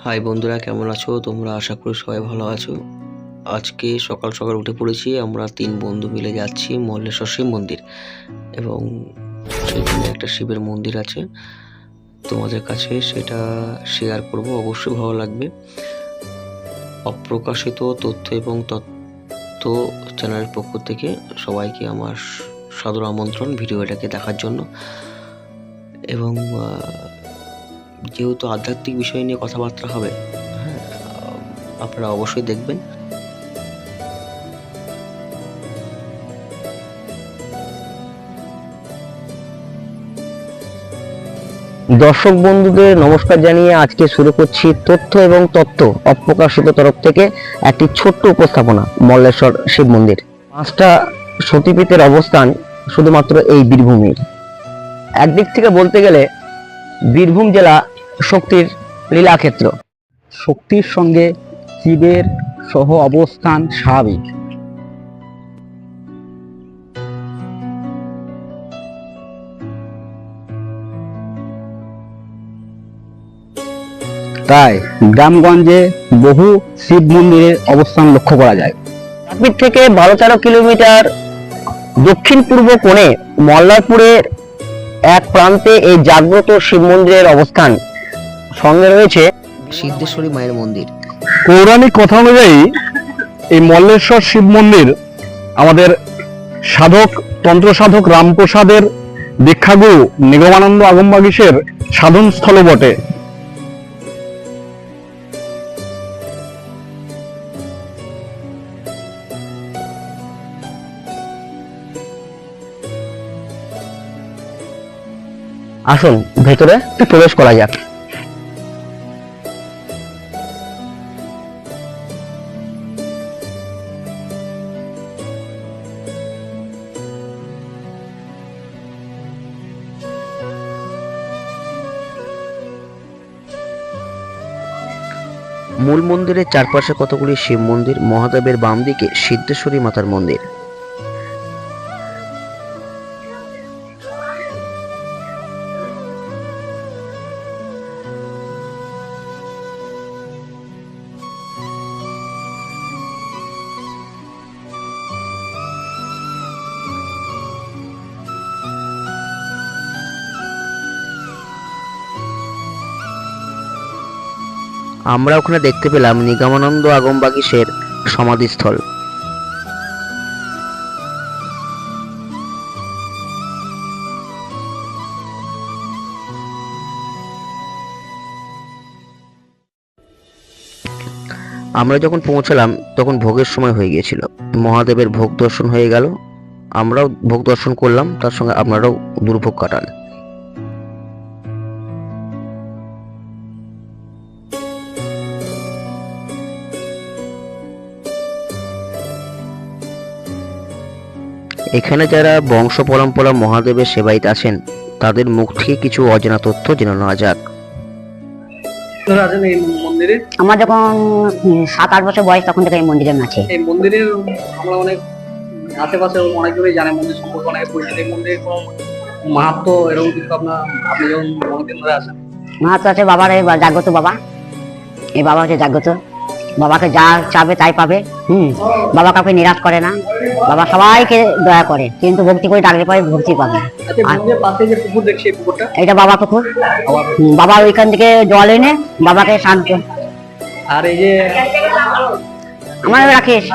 High বন্ধুরা, কেমন আছো তোমরা? আশা করি সবাই ভালো আছো। আজকে সকাল সকাল উঠে পড়েছি। আমরা 3 বন্ধু মিলে যাচ্ছি মল্লেশ্বর শিব মন্দির, এবং সেখানে একটা শিবের মন্দির আছে। তোমাদের কাছে সেটা শেয়ার করব, অবশ্যই ভালো লাগবে। অপ্রকাশিত তথ্য এবং তথ্য চ্যানেলের পক্ষ থেকে সবাইকে আমার সাদর আমন্ত্রণ ভিডিওটাকে দেখার জন্য। এবং যেহেতু আধ্যাত্মিক বিষয় নিয়ে কথাবার্তা হবে, হ্যাঁ, আপনারা অবশ্যই দেখবেন। দর্শক বন্ধুদের নমস্কার জানিয়ে আজকে শুরু করছি তথ্য এবং তত্ত্ব অপ্রকাশিত তরফ থেকে একটি ছোট্ট উপস্থাপনা। মল্লেশ্বর শিব মন্দির 5টা সতীপীঠের অবস্থান শুধুমাত্র এই বীরভূমির। একদিক থেকে বলতে গেলে বীরভূম জেলা শক্তির লীলাক্ষেত্র। শক্তির সঙ্গে শিবের সহ অবস্থান স্বাভাবিক। তাই গ্রামগঞ্জে বহু শিব মন্দিরের অবস্থান লক্ষ্য করা যায়। তারাপীঠ থেকে 12-13 কিলোমিটার দক্ষিণ পূর্ব কোণে মল্লারপুরের এক প্রান্তে এই জাগ্রত শিব মন্দিরের অবস্থান। সঙ্গে রয়েছে সিদ্ধেশ্বরী মায়ের মন্দির। পৌরাণিক কথা অনুযায়ী এই মল্লেশ্বর শিব মন্দির আমাদের সাধক তন্ত্র সাধক রামপ্রসাদের দীক্ষাগুরু নিগমানন্দ আগমবাগীশের সাধন স্থল বটে। আসুন ভেতরে প্রবেশ করা যাক। মূল মন্দিরের চারপাশে কতগুলি শিব মন্দির। মহাদেবের বাম দিকে সিদ্ধেশ্বরী মাতার মন্দির। আমরা ওখানে দেখতে পেলাম নিগমানন্দ আগমবাগীশের সমাধিস্থল। আমরা যখন পৌঁছালাম তখন ভোগের সময় হয়ে গিয়েছিল। মহাদেবের ভোগ দর্শন হয়ে গেল, আমরাও ভোগ দর্শন করলাম, তার সঙ্গে আপনারাও দুর্ভোগ কাটান। এখানে যারা বংশ পরম্পরা মহাদেবের সেবায়িত আছেন তাদের মুখ থেকে কিছু অজানা তথ্য জেনে নেওয়া যাক। আছেন এই মন্দিরে? আমার যখন 7-8 বছর বয়স তখন থেকে এই মন্দিরে আছে। এই মন্দিরের আমরা অনেক আশেপাশে অনেকজনই জানে মন্দির সম্পর্কে, অনেক পরিচিত। এই মন্দিরের কোনো মাহাত্ম এরকম কিছু আপনি যখন অনেকদিন ধরে আছেন? মাহাত্ম আছে বাবার, এই জাগ্রত বাবা। এই বাবা হচ্ছে জাগ্রত। বাবাকে যা চাবে তাই পাবে। বাবা কাউকে নিরাশ করে না। বাবা সবাইকে দয়া করে, কিন্তু ভক্তি করে ডাকলে পরে ভক্তি পাবে। আচ্ছা, মন্দিরের পাশে যে পুকুর দেখছি, এই পুকুরটা? এটা বাবা পুকুর। বাবা ওইখান থেকে জল এনে বাবাকে শান্ত। আর এই যে আমার রাখিস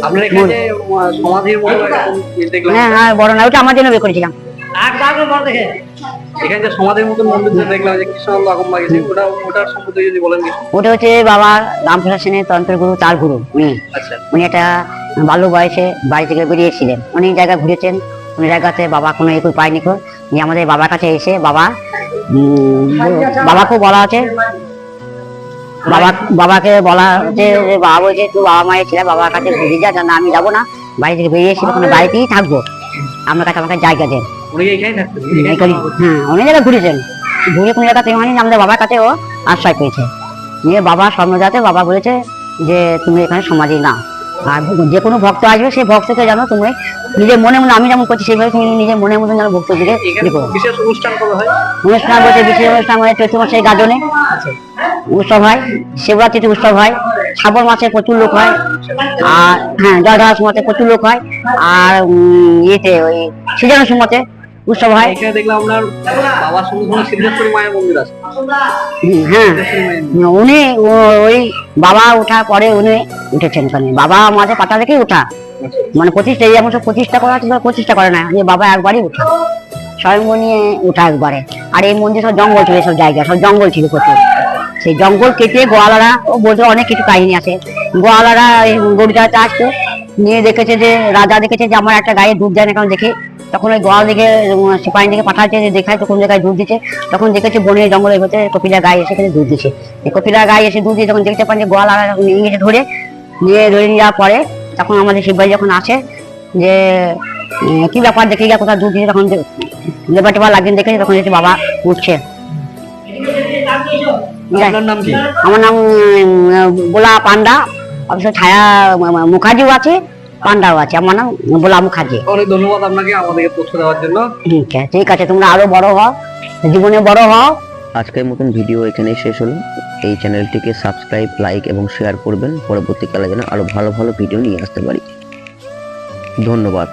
আপনার এখানে যে সমাধির মতো এরকম দেখলাম, হ্যাঁ হ্যাঁ, বড় না, ওটা আমার জন্য বের করেছিলাম। এখানে যে সমাধির মতো মন্দির যে দেখলাম যে কৃষ্ণানন্দ আগমবাগীশ, ওটার সম্পর্কে যদি বলেন কিছু। ওটা হচ্ছে বাবা রামপ্রসাদ সেনের তন্ত্রগুরু, তার গুরু উনি। আচ্ছা, উনি একটা বাল্য বয়সে বাড়ি থেকে বেরিয়েছিলেন, অনেক জায়গায় ঘুরেছেন, অনেক জায়গাতে বাবা কোনো একটু পায়নি। নিয়ে আমাদের বাবার কাছে এসে বাবাকে বলা আছে, বাবাকে বলা হচ্ছে, বাবা বলছে তুই বাবা মায়ের ছেলে, বাবার কাছে বেরিয়ে যা। না, আমি যাবো না, বাড়ি থেকে বেরিয়েছি, ওখানে বাড়িতেই থাকবো, আপনার কাছে আমাকে জায়গা দেন। উনি এখানেই থাকতেন? হ্যাঁ, অনেক জায়গায় ঘুরেছেন, ঘুরে কোন জায়গা থেকে আমাদের বাবার কাছে ও আশ্রয় পেয়েছে। নিয়ে বাবা স্বর্ণজাতে বাবা বলেছে যে তুমি এখানে সমাধি নাও। আর যে কোনো ভক্ত আসবে সেই ভক্তকে জানো তুমি নিজের মনে মনে, আমি যেমন করছি সেইভাবে তুমি নিজের মনে মনে যেন ভক্তদিকে এখানে দেখো। বিশেষ অনুষ্ঠান কবে হয়? অনুষ্ঠান বলতে বিশেষ অনুষ্ঠান মানে চৈত্র মাসের গাজনে উৎসব হয়, শিবরাত্রিতে উৎসব হয়, শ্রাবণ মাসে প্রচুর লোক হয়, আর হ্যাঁ জয়ধারা সময়তে প্রচুর লোক হয়, আর ইয়েতে ওই সিজনের সময়তে উৎসব হয়। এখানে দেখলাম আপনার বাবার সঙ্গে কোনো সিদ্ধেশ্বরী মায়ের মন্দির আছে। হ্যাঁ সিদ্ধেশ্বরী মায়ের উনি ওই বাবা ওঠার পরে উনি উঠেছেন ওখানে, বাবা আমাদের পাতা থেকেই ওঠা, মানে প্রতিষ্ঠা, এই যেমন সব প্রতিষ্ঠা করা আছে প্রতিষ্ঠা করে না, যে বাবা একবারই ওঠা, স্বয়ংবর নিয়ে ওঠা একবারে। আর এই মন্দির সব জঙ্গল ছিল, সব জায়গা সব জঙ্গল ছিল প্রচুর, সেই জঙ্গল কেটে গোয়ালারা, ও বলতে অনেক কিছু কাহিনী আছে, গোয়ালারা এই গরুটাতে আসতো, নিয়ে দেখেছে যে রাজা দেখেছে যে আমার একটা গায়ে দুধ যায় না, কারণ দেখে তখন ওই গোয়াল দিকে সিপাহী দিকে পাঠাচ্ছে যে দেখায় তো কোন জায়গায় দুধ দিচ্ছে, তখন দেখেছে বনের জঙ্গলের ভেতরে কপিলা গায়ে এসে দুধ দিচ্ছে, এই কপিলা গায়ে এসে দুধ দিয়ে যখন দেখতে পান যে গোয়ালারা ইংরেজে ধরে নিয়ে যাওয়ার পরে তখন আমাদের শিবভাই যখন আসে যে কি ব্যাপার দেখে গিয়ে কোথাও দুধ দিচ্ছে, তখন লেবার টেবার লাগিয়ে দেখেছে, তখন দেখছে বাবা উঠছে। আপনার নাম কি? আমার নাম বোলা পান্ডা, অবশ্য ছায়া মুখার্জিও আছে, পান্ডাও আছে, আমার নাম বোলা মুখার্জি। অনেক ধন্যবাদ আপনাকে আমাদেরকে তথ্য দেওয়ার জন্য। ঠিক আছে, তোমরা আরো বড় হও, জীবনে বড় হও। আজকের মতন ভিডিও এখানেই শেষ হলো। এই চ্যানেলটিকে সাবস্ক্রাইব, লাইক এবং শেয়ার করবেন, পরবর্তীকালে যেন আরো ভালো ভালো ভিডিও নিয়ে আসতে পারি। ধন্যবাদ।